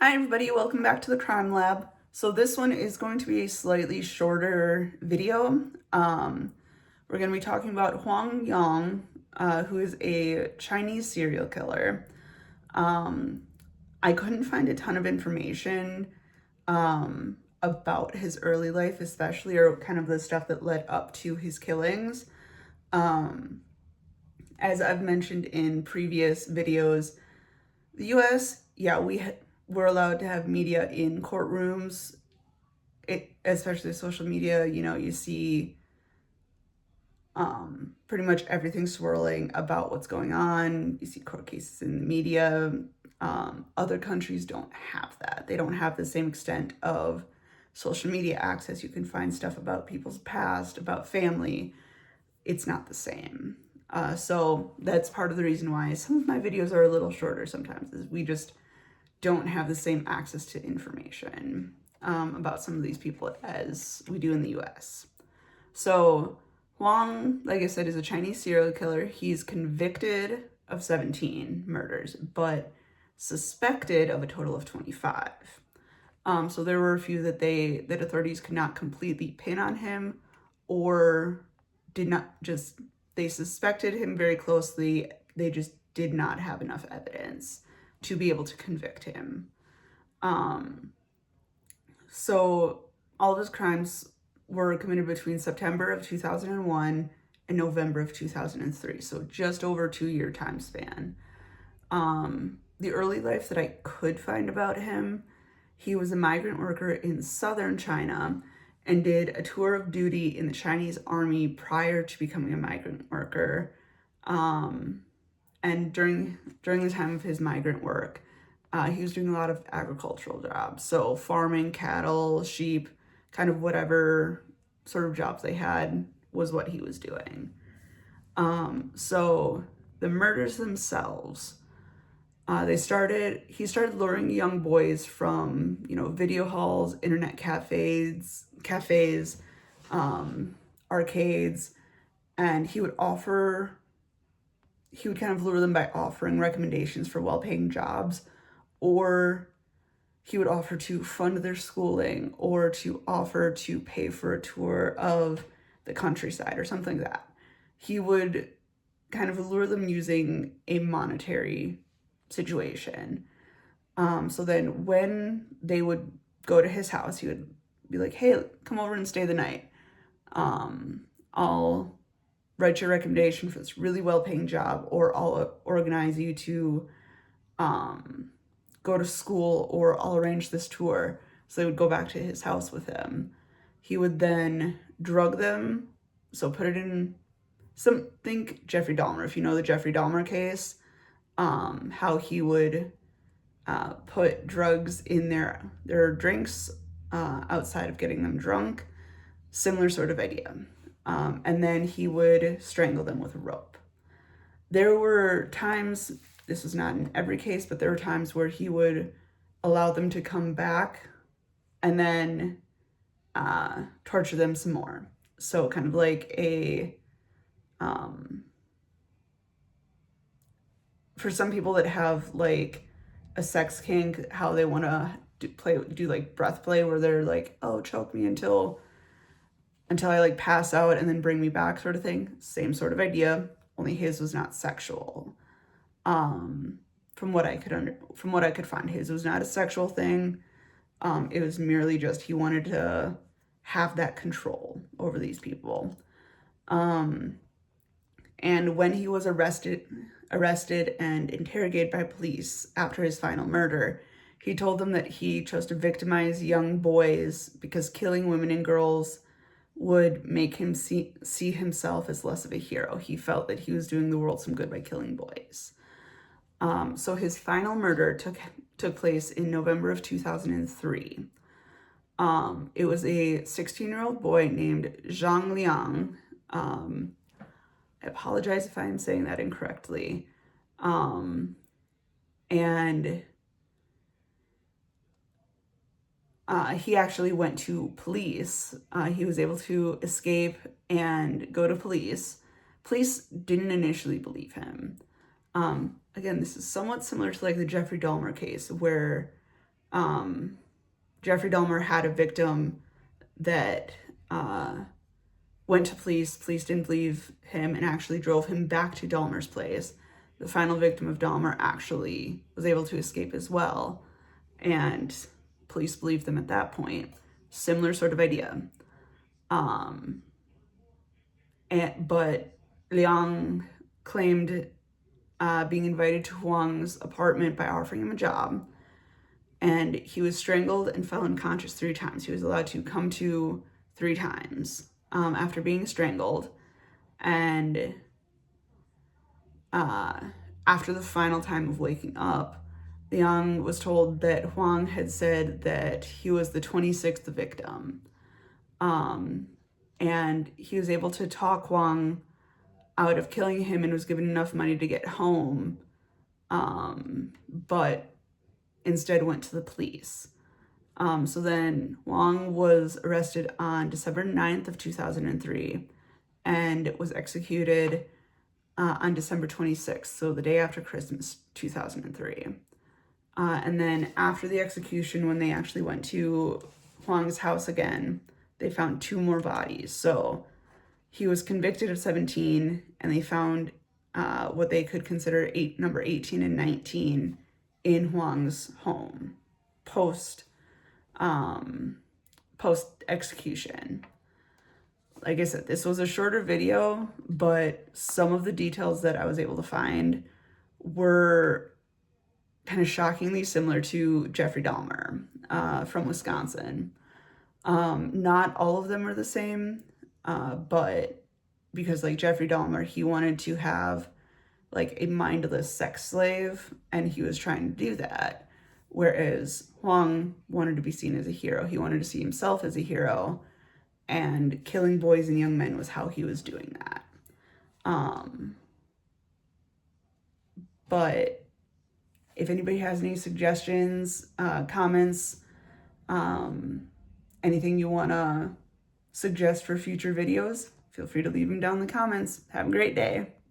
Hi everybody, welcome back to the Crime Lab. So this one is going to be a slightly shorter video. We're going to be talking about Huang Yong, who is a Chinese serial killer. I couldn't find a ton of information about his early life, especially, or kind of the stuff that led up to his killings. As I've mentioned in previous videos, the US, yeah, we're allowed to have media in courtrooms, especially social media. You see pretty much everything swirling about what's going on. You see court cases in the media. Other countries don't have that. They don't have the same extent of social media access. You can find stuff about people's past, about family. It's not the same. So that's part of the reason why some of my videos are a little shorter sometimes, is we just don't have the same access to information about some of these people as we do in the US. So Huang, like I said, is a Chinese serial killer. He's convicted of 17 murders, but suspected of a total of 25. So there were a few that authorities could not completely pin on him, or they suspected him very closely. They just did not have enough evidence to be able to convict him. So all of his crimes were committed between September of 2001 and November of 2003. So just over a 2-year time span. The early life that I could find about him, he was a migrant worker in southern China and did a tour of duty in the Chinese army prior to becoming a migrant worker. And during the time of his migrant work, he was doing a lot of agricultural jobs. So farming, cattle, sheep, kind of whatever sort of jobs they had was what he was doing. So the murders themselves, he started luring young boys from, video halls, internet cafes, arcades, and he would kind of lure them by offering recommendations for well-paying jobs, or he would offer to fund their schooling, or to offer to pay for a tour of the countryside or something like that. He would kind of lure them using a monetary situation. So then when they would go to his house, he would be like, hey, come over and stay the night. I'll write your recommendation for this really well-paying job, or I'll organize you to go to school, or I'll arrange this tour. So they would go back to his house with him. He would then drug them. So put it in think Jeffrey Dahmer, if you know the Jeffrey Dahmer case, how he would put drugs in their drinks outside of getting them drunk. Similar sort of idea. And then he would strangle them with a rope. There were times, this was not in every case, but there were times where he would allow them to come back and then torture them some more. So kind of like for some people that have like a sex kink, how they want to do like breath play, where they're like, oh, choke me until I like pass out and then bring me back, sort of thing. Same sort of idea, only his was not sexual. From what I could find, his was not a sexual thing. It was merely just he wanted to have that control over these people. And when he was arrested and interrogated by police after his final murder, he told them that he chose to victimize young boys because killing women and girls would make him see himself as less of a hero. He felt that he was doing the world some good by killing boys. So his final murder took place in November of 2003. It was a 16-year-old boy named Zhang Liang. I apologize if I'm saying that incorrectly. And he actually went to police. He was able to escape and go to police. Police didn't initially believe him. Again, this is somewhat similar to like the Jeffrey Dahmer case, where Jeffrey Dahmer had a victim that went to police. Police didn't believe him and actually drove him back to Dahmer's place. The final victim of Dahmer actually was able to escape as well, and police believed them at that point. Similar sort of idea. But Liang claimed being invited to Huang's apartment by offering him a job, and he was strangled and fell unconscious 3 times. He was allowed to come to 3 times after being strangled, and after the final time of waking up, Liang was told that Huang had said that he was the 26th victim. And he was able to talk Huang out of killing him and was given enough money to get home, but instead went to the police. So then Huang was arrested on December 9th of 2003 and was executed on December 26th, so the day after Christmas, 2003. And then after the execution, when they actually went to Huang's house again, they found 2 more bodies. So he was convicted of 17, and they found what they could consider number 18 and 19 in Huang's home post execution. Like I said, this was a shorter video, but some of the details that I was able to find were kind of shockingly similar to Jeffrey Dahmer from Wisconsin. Not all of them are the same, but because like Jeffrey Dahmer, he wanted to have like a mindless sex slave, and he was trying to do that. Whereas Huang wanted to be seen as a hero. He wanted to see himself as a hero, and killing boys and young men was how he was doing that. But if anybody has any suggestions, comments, anything you want to suggest for future videos, feel free to leave them down in the comments. Have a great day.